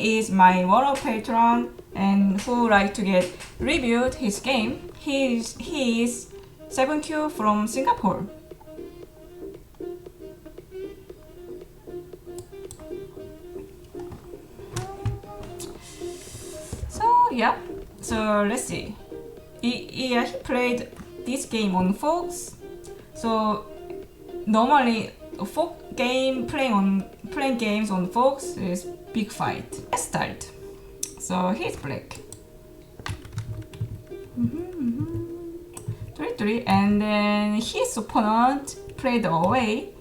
he is my one of patron and who like to get reviewed his game. He is 7Q from Singapore. So yeah, so let's see. He played this game on Fox. So normally folk game playing games on Fox is big fight. Let's start. So he's black. 3-3, and then his opponent played away.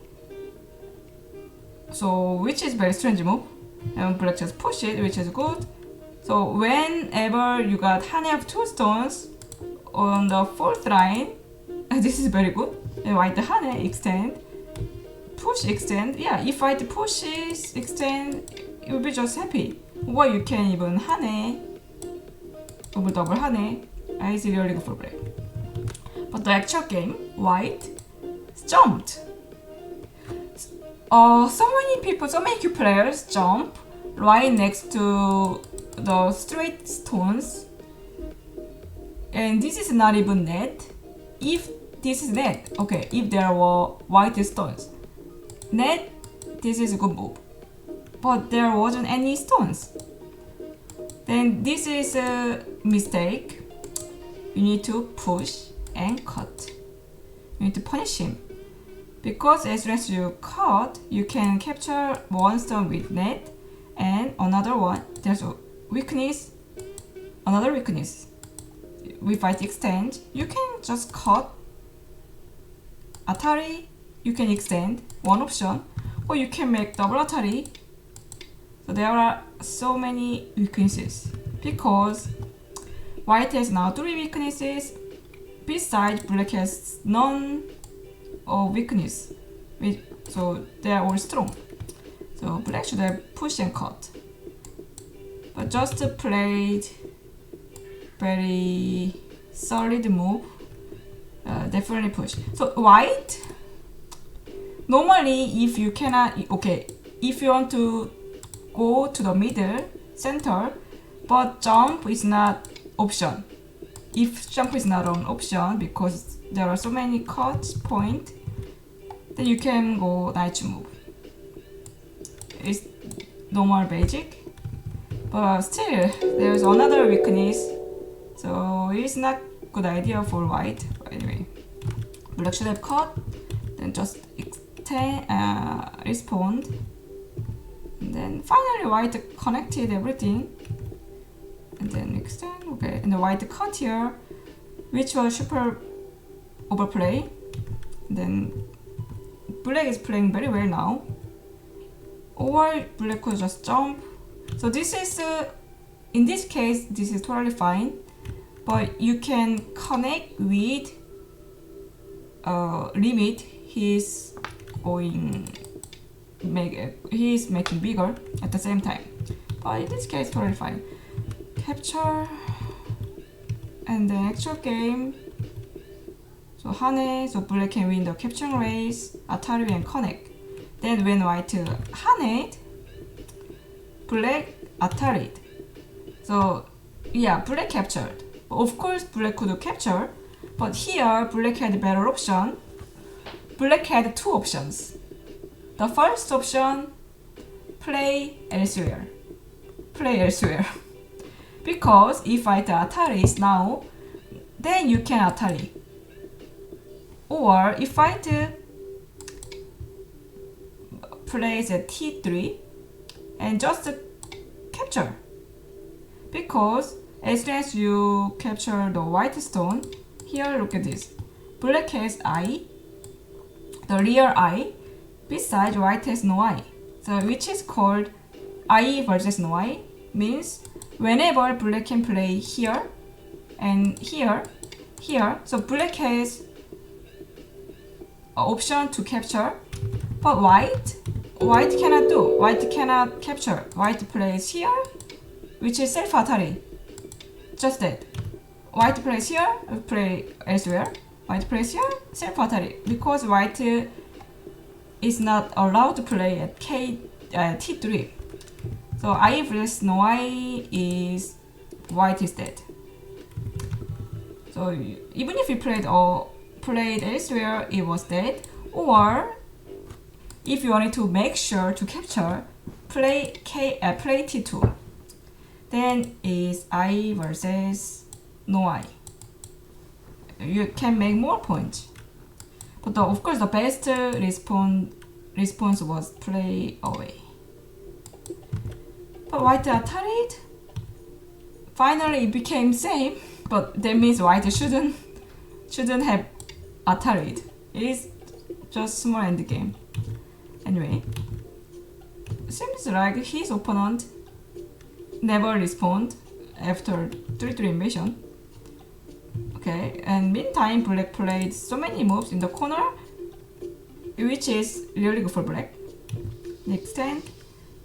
So which is very strange move. And black just push it, which is good. So whenever you got Hane of 2 stones on the 4th line, this is very good. And white Hane extend, push extend. Yeah, if white pushes extend, you'll be just happy. Or you can even Hane, double Hane. It's really good for black. But the actual game, white jumped. So many Q players jump right next to the straight stones, and this is not even net. If this is net, okay, if there were white stones, net, this is a good move. But there wasn't any stones. Then this is a mistake. You need to push and cut. You need to punish him. Because as soon as you cut, you can capture one stone with net and another one. There's a weakness, another weakness. With white extend, you can just cut Atari, you can extend, one option, or you can make double Atari. So there are so many weaknesses because white has now 3 weaknesses, besides black has none of weakness. So they are all strong. So black should have push and cut. But just played very solid move. Definitely push. So white, normally if you cannot, okay, if you want to go to the middle, center, but jump is not option. If jump is not an option because there are so many cut points, then you can go knight move. It's normal basic, but still there's another weakness, so it's not good idea for white. But anyway, black should have cut, then just extend, respond, and then finally white connected everything, and then extend. Okay, and the white cut here, which was super overplay. And then black is playing very well now. Or black could just jump. So this is, in this case, this is totally fine. But you can connect with limit. He's making bigger at the same time. But in this case, totally fine. Capture, and the actual game. So Hane, so black can win the capturing race, Atari and connect. Then when white Hane, black Atari. So yeah, black captured. But of course black could capture, but here black had better option. Black had 2 options. The first option, play elsewhere. Play elsewhere. Because if white Atari is now, then you can Atari. Or if white plays a T3 and just capture. Because as soon as you capture the white stone, here look at this. Black has I, the real I, besides white has no I. So which is called I versus no I, means whenever black can play here and here, so black has an option to capture, but white cannot do. White cannot capture. White plays here, which is self Atari. Just that. White plays here, play elsewhere. White plays here, self Atari. Because white is not allowed to play at T3. So I versus no I is white is dead. So even if you played elsewhere, it was dead. Or if you wanted to make sure to capture, play T2. Then is I versus no I. You can make more points. But of course the best response was play away. But white Atari, finally it became same, but that means white shouldn't have Atari. It's just small end game. Anyway, seems like his opponent never respond after 3-3 invasion. Okay, and meantime black played so many moves in the corner, which is really good for black. Extend,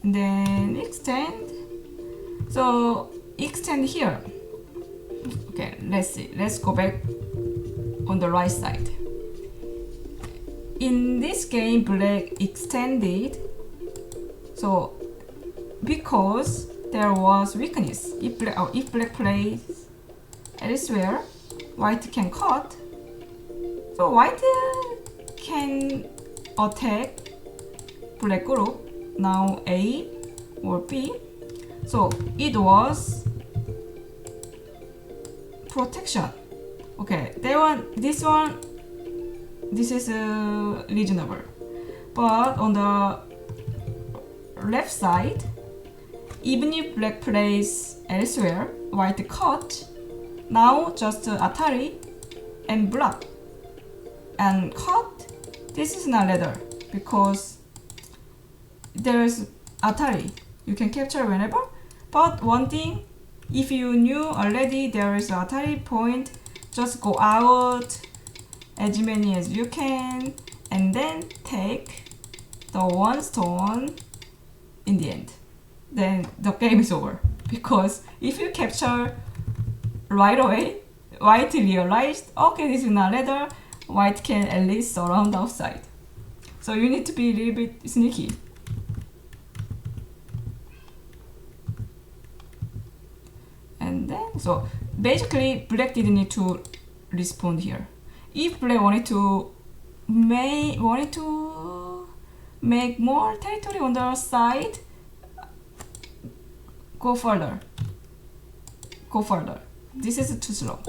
and then extend. So extend here. Okay, let's see. Let's go back on the right side. In this game, black extended. So because there was weakness, if black plays elsewhere, white can cut. So white can attack black group. Now A or B. So it was protection. Okay, this is reasonable. But on the left side, even if black plays elsewhere, white cut. Now just Atari and block and cut. This is not leather because there's Atari. You can capture whenever. But one thing, if you knew already there is Atari point, just go out as many as you can and then take the one stone in the end. Then the game is over. Because if you capture right away, white realized, okay, this is not leather, white can at least surround outside. So you need to be a little bit sneaky. And then, so basically black didn't need to respond here. If black wanted to make more territory on the side, go further. This is too slow.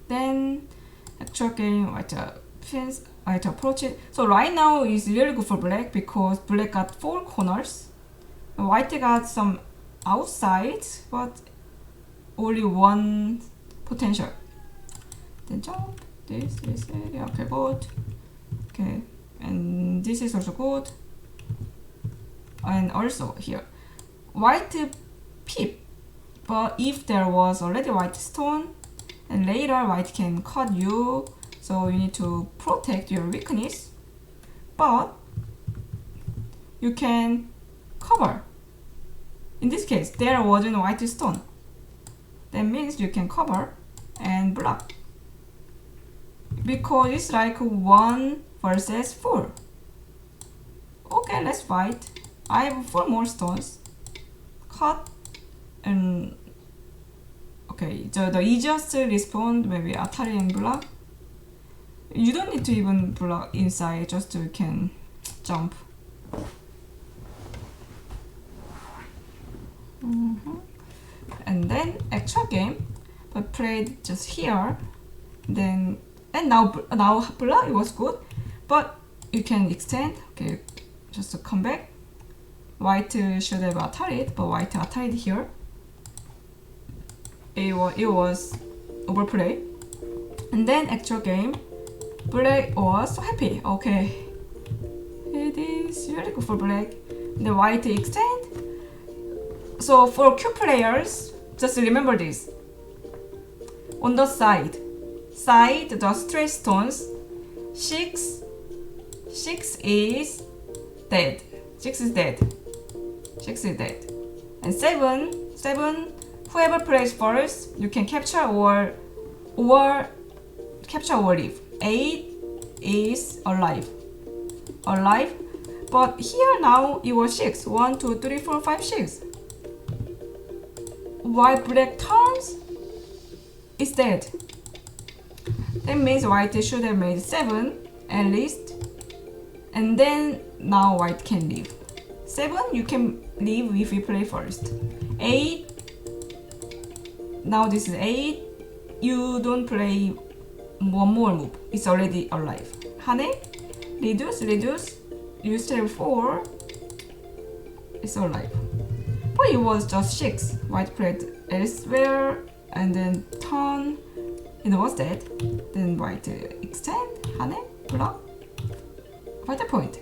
Then actual game, white approach it. So right now is really good for black because black got 4 corners. White got some outside, but only 1 potential. Then jump. This area. Okay, good. Okay, and this is also good. And also here, white peep. But if there was already white stone, and later white can cut you, so you need to protect your weakness. But you can cover. In this case, there wasn't white stone. That means you can cover and block. Because it's like 1 versus 4. Okay, let's fight. I have 4 more stones. Cut and okay, the easiest respawn maybe Atari and block. You don't need to even block inside, just you can jump. And then extra game, but played just here. Then and now block, it was good, but you can extend. Okay, just to come back. White should have Atari, but white Atari here. It was overplay. And then extra game, black was so happy. Okay, it is really good for black. The white extend. So for Q players, just remember this. On the side, the straight stones, 6 is dead. 6 is dead. And 7, whoever plays first, you can capture or leave. 8 is alive. But here now it was 6. 1, 2, 3, 4, 5, 6. Why black turns? It's dead. That means white should have made 7 at least. And then now white can leave. 7 you can leave if you play first. 8. Now this is 8. You don't play one more move. It's already alive. 하네? Reduce, reduce. You still have 4. It's alive. But it was just 6. White played elsewhere and then turn. It was dead. Then white extend. 하네? block. White point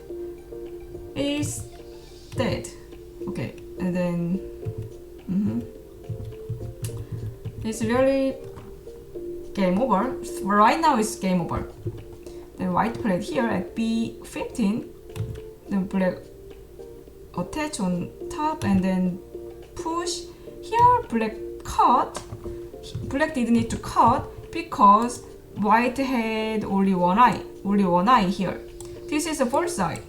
is dead. Okay, and then it's really game over. Right now it's game over. Then white played here at B15. Then black attach on top and then push. Here black cut. Black didn't need to cut because white had only one eye here. This is the first side.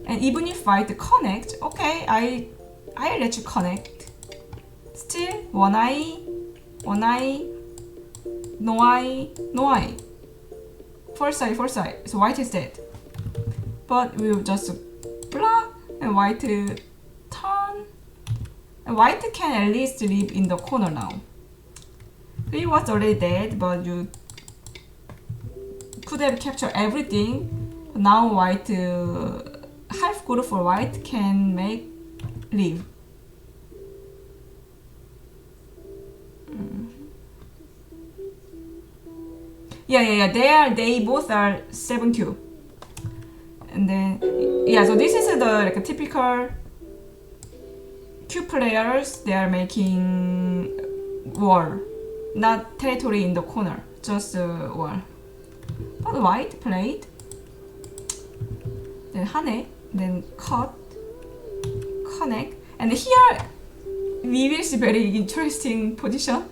And even if white connect, okay, I let you connect. Still one eye, no eye. First side. So white is dead. But we'll just block and white turn. And white can at least live in the corner now. He was already dead, but you could have captured everything. Now white, half good for white can make live. Yeah. They both are 7Q. And then so this is the like a typical Q players. They are making wall, not territory in the corner, just wall. But white played. Then 하네, then cut, connect, and here we will see very interesting position.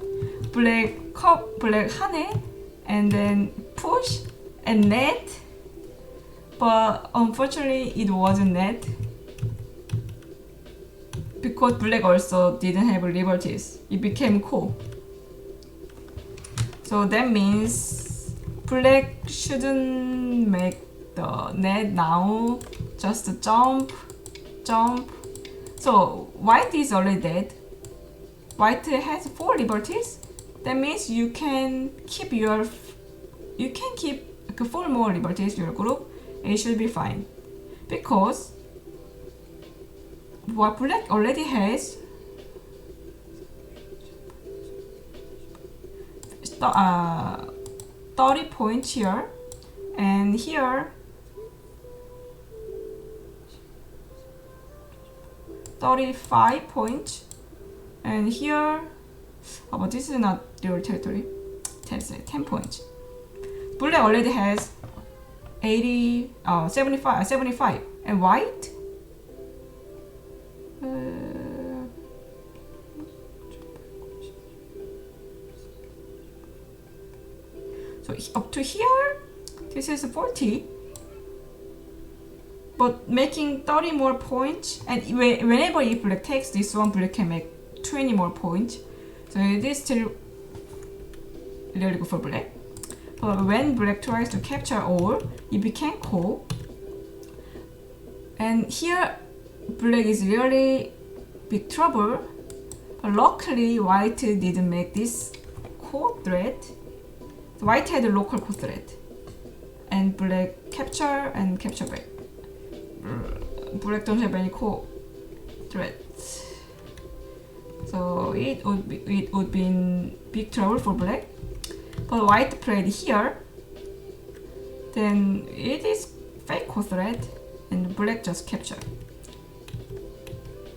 Black cut, black 하네, and then push and net. But unfortunately, it wasn't net because black also didn't have liberties. It became cool. So that means black shouldn't make the net now, just jump. So white is already dead. White has 4 liberties. That means you can keep 4 more liberties in your group. And it should be fine because what black already has 30 points here, and here 35 points, and here but this is not your territory. 10 points. Black already has 75, and white so up to here this is 40, but making 30 more points, and whenever if black takes this one, black can make 20 more points, so it is still really good for black. But when black tries to capture all, it became cool. And here, black is really big trouble. But luckily, white didn't make this core threat. White had a local core threat. And black capture and capture back. Black don't have any core threats. So it would be in big trouble for black. But white played here, then it is fake core threat, and black just capture.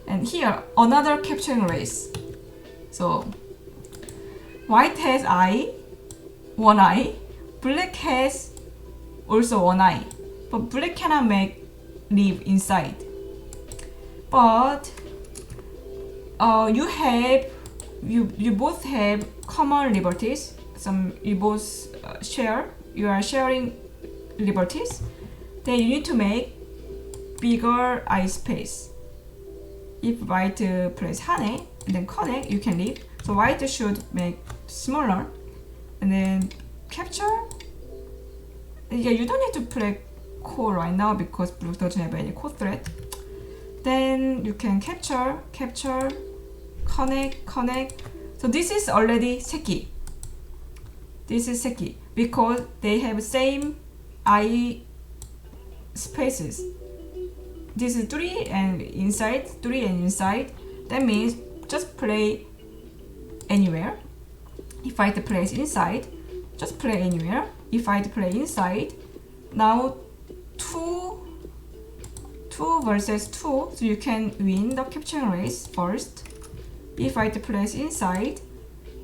And here another capturing race. So white has one eye, black has also one eye, but black cannot make live inside. But you both have common liberties. You both you are sharing liberties. Then you need to make bigger I space. If white plays hane and then connect, you can leave. So white should make smaller and then capture. Yeah, you don't need to play core right now because blue doesn't have any core threat. Then you can capture, connect. So this is already seki. This is seki because they have same I spaces. This is 3 and inside, 3 and inside. That means just play anywhere. If white plays inside, just play anywhere. If white play inside, now 2 versus 2, so you can win the capturing race first. If white plays inside,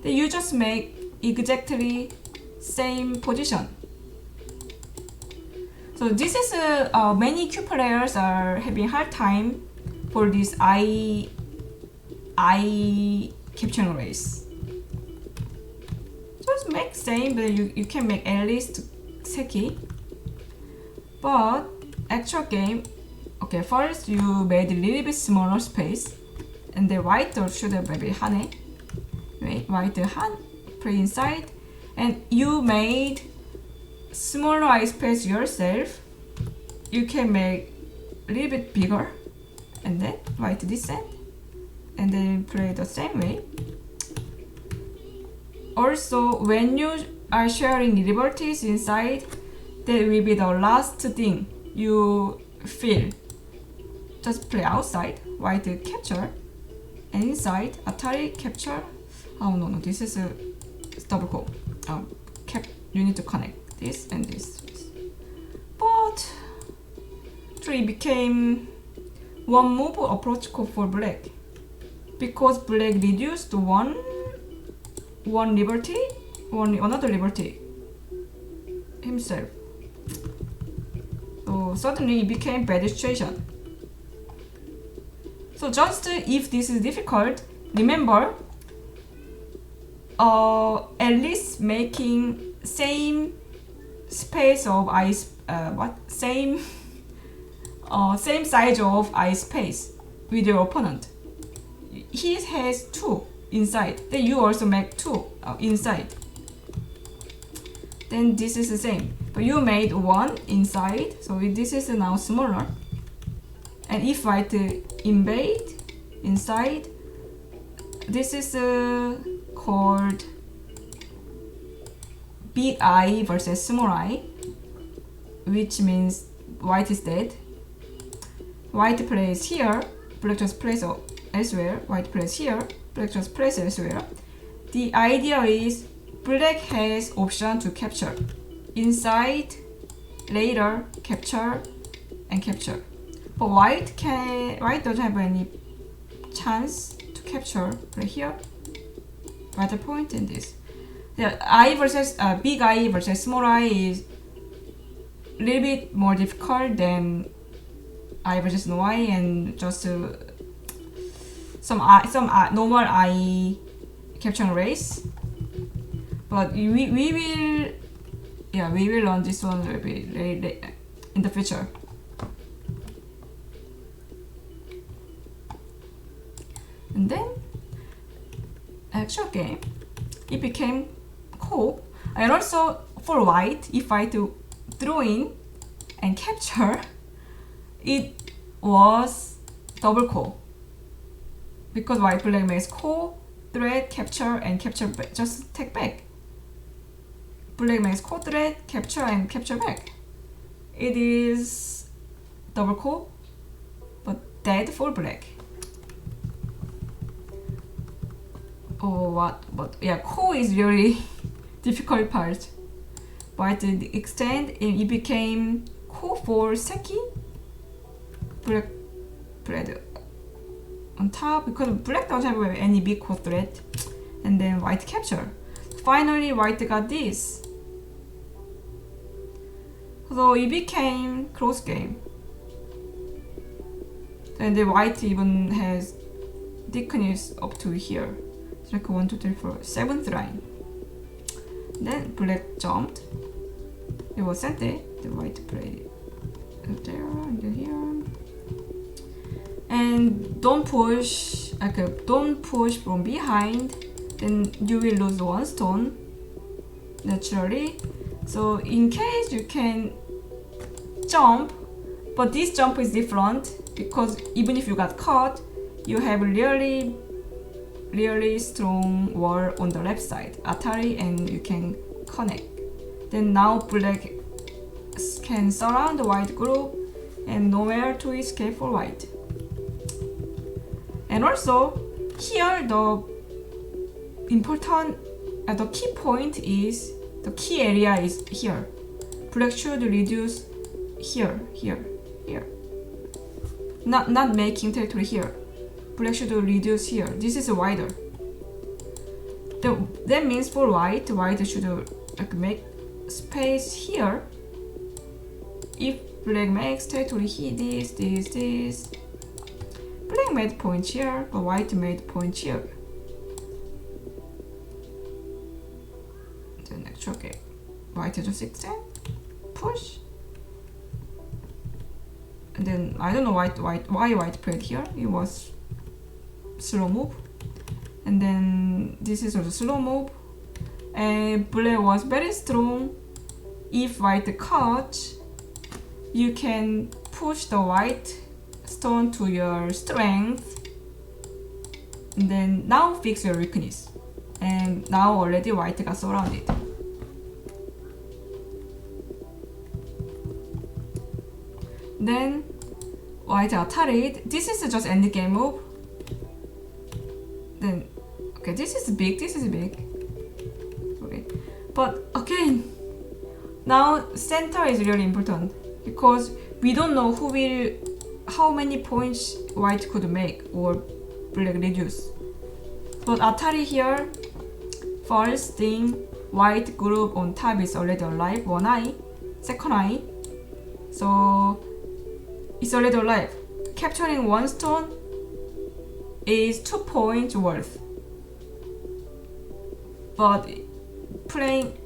then you just make exactly same position. So this is many Q players are having hard time for this I capturing race. Just make same, but you can make at least seki. But actual game, okay, first you made a little bit smaller space, and the white should have maybe hane. Wait, white han play inside, and you made smaller I space yourself. You can make a little bit bigger, and then white descend, and then play the same way. Also, when you are sharing liberties inside, that will be the last thing you feel. Just play outside, white capture, and inside Atari capture. Oh no, this is a double call. You need to connect this and this. But 3 became one move approach call for black because black reduced one liberty, another liberty himself. So suddenly it became bad situation. So just if this is difficult, remember at least making same space of ice, same size of ice space with your opponent. He has 2 inside, then you also make 2 inside. Then this is the same, but you made 1 inside, so this is now smaller. And if white invade inside, this is called big I versus small I, which means white is dead. White plays here, black just plays elsewhere. White plays here, black just plays elsewhere. The idea is black has option to capture inside, later capture and capture. But white doesn't have any chance to capture right here. By the point in this, the I versus big I versus small I is a little bit more difficult than I versus no I, and just some normal I capturing race. But we will learn this one a little bit in the future. And then actual game, it became cool. And also for white, if I to throw in and capture, it was double call. Because white black makes call, thread, capture, and capture back. Just take back. Black makes call, thread, capture, and capture back. It is double call, but dead for black. Oh, what? But yeah, call is really difficult part. But the extent, it became call for seki. Black thread on top because black doesn't have any big core thread, and then white capture. Finally, white got this. So it became close game. And the white even has thickness up to here. It's like 1, 2, 3, 4, 7th line. Then black jumped. It was sent there. The white played there and here. and don't push from behind, then you will lose one stone naturally. So in case you can jump, but this jump is different because even if you got caught, you have really strong wall on the left side, Atari, and you can connect. Then now black can surround the white group and nowhere to escape for white. And also here the important the key point is the key area is here. Black should reduce here. Not making territory here. Black should reduce here. This is wider. That means for white should like make space here. If black makes territory here, this. Black made point here, but white made point here. Then next, okay. White just extend, push. And then I don't know why white played here. It was slow move. And then this is also slow move. And black was very strong. If white caught, you can push the white stone to your strength. And then now fix your weakness. And now already white got surrounded. Then white Atari. This is just end game move. Then okay, this is big. Okay, but again, now center is really important because we don't know how many points white could make or black reduce. But Atari here, first thing, white group on top is already alive, one eye, second eye. So it's already alive. Capturing one stone is 2 points worth. But playing,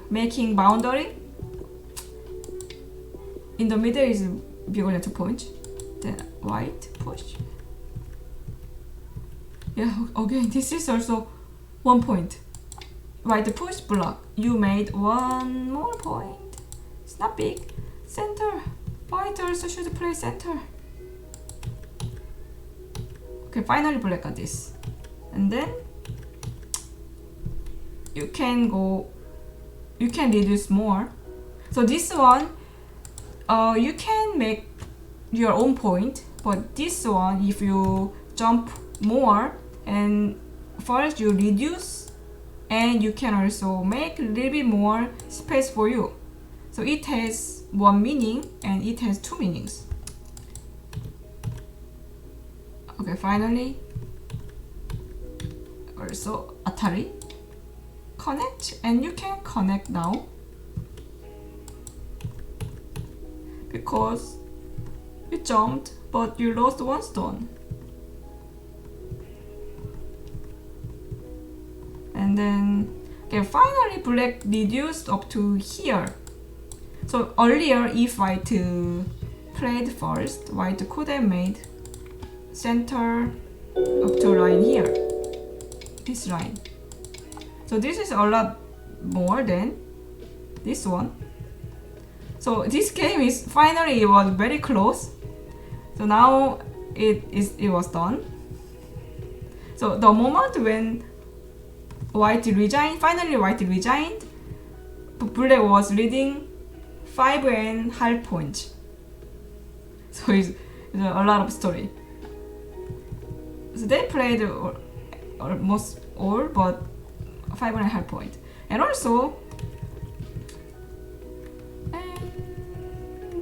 making boundary in the middle is bigger than 2 points. Then white push. Yeah, again, this is also 1 point. White push block. You made 1 more point. It's not big. Center. White also should play center. Okay, finally black got this. And then you can reduce more. So this one, you can make your own point, but this one, if you jump more and first you reduce, and you can also make a little bit more space for you. So it has one meaning and it has 2 meanings. Okay, finally, also Atari. Connect, and you can connect now because you jumped but you lost 1 stone. And then okay, finally black reduced up to here. So earlier if white played first, white could have made center up to line here, this line. So this is a lot more than this one. So this game is finally, it was very close. So now it was done. So the moment when white resigned, finally white resigned, black was leading 5.5 points. So it's a lot of story. So they played almost all, but 5.5 points. And also,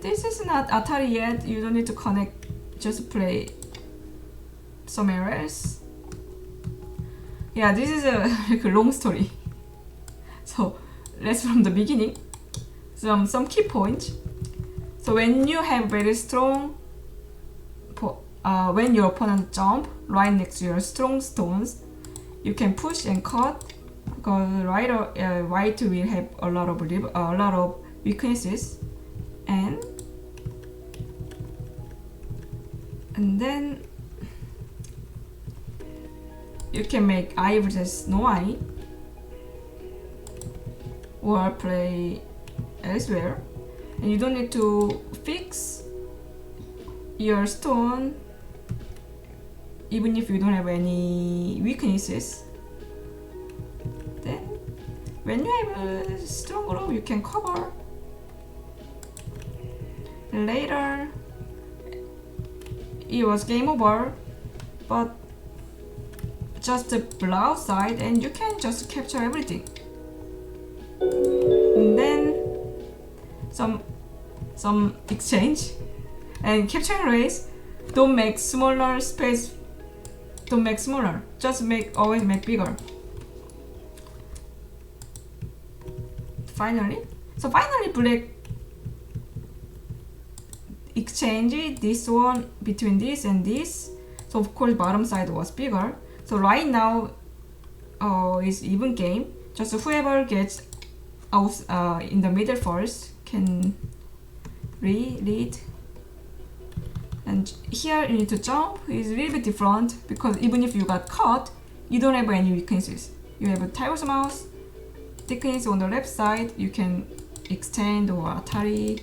this is not Atari yet. You don't need to connect. Just play somewhere else. Yeah, this is a long story. So let's from the beginning. Some key points. So when you have very strong, when your opponent jump right next to your strong stones, you can push and cut because white will have a lot of weaknesses, and And then you can make I versus no I, or play elsewhere, and you don't need to fix your stone even if you don't have any weaknesses. Then when you have a strong row, you can cover. Later it was game over, but just blur outside and you can just capture everything. And then some exchange, and capturing race, don't make smaller space, don't make smaller, just always make bigger. Finally black exchange this one between this and this, so of course bottom side was bigger. So right now is even game, just whoever gets out in the middle first can lead. And here you need to jump, is a little bit different because even if you got caught, you don't have any weaknesses. You have a Tiger's mouse, thickness on the left side, you can extend or Atari,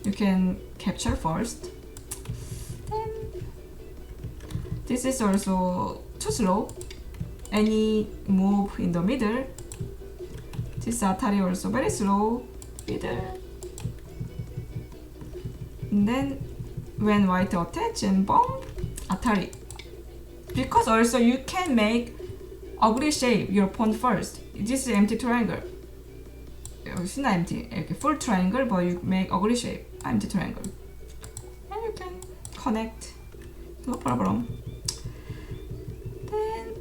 you can capture first. Then this is also too slow, any move in the middle. This Atari also very slow, middle. And then when white attach and bomb, Atari. Because also you can make ugly shape your pawn first. This is empty triangle. It's not empty, okay, full triangle, but you make ugly shape, empty triangle. And you can connect, no problem. Then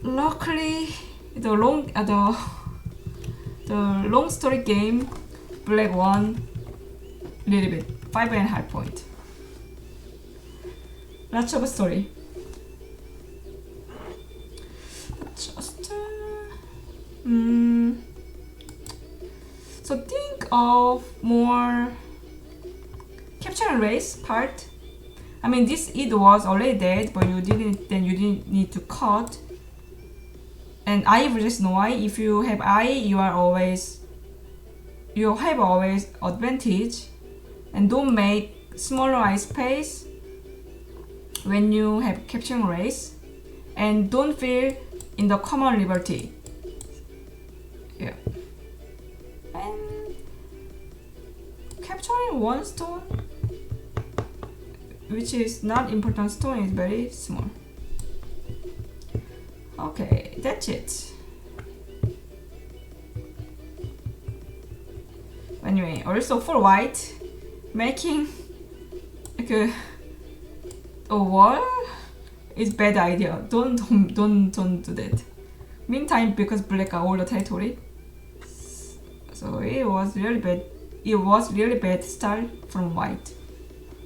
luckily the long story game, black won little bit, 5.5 point. Lots of a story. Just so think of more capture and race part. I mean, it was already dead, but you didn't need to cut. And I versus no I, if you have I, you have always advantage. And don't make smaller I space when you have capturing race, and don't feel in the common liberty. Yeah. And capturing one stone, which is not important stone, is very small. Okay, that's it. Anyway, also for white, making like a wall is bad idea. Don't do that. Meantime, because black got all the territory, so it was really bad. It was really bad start from white.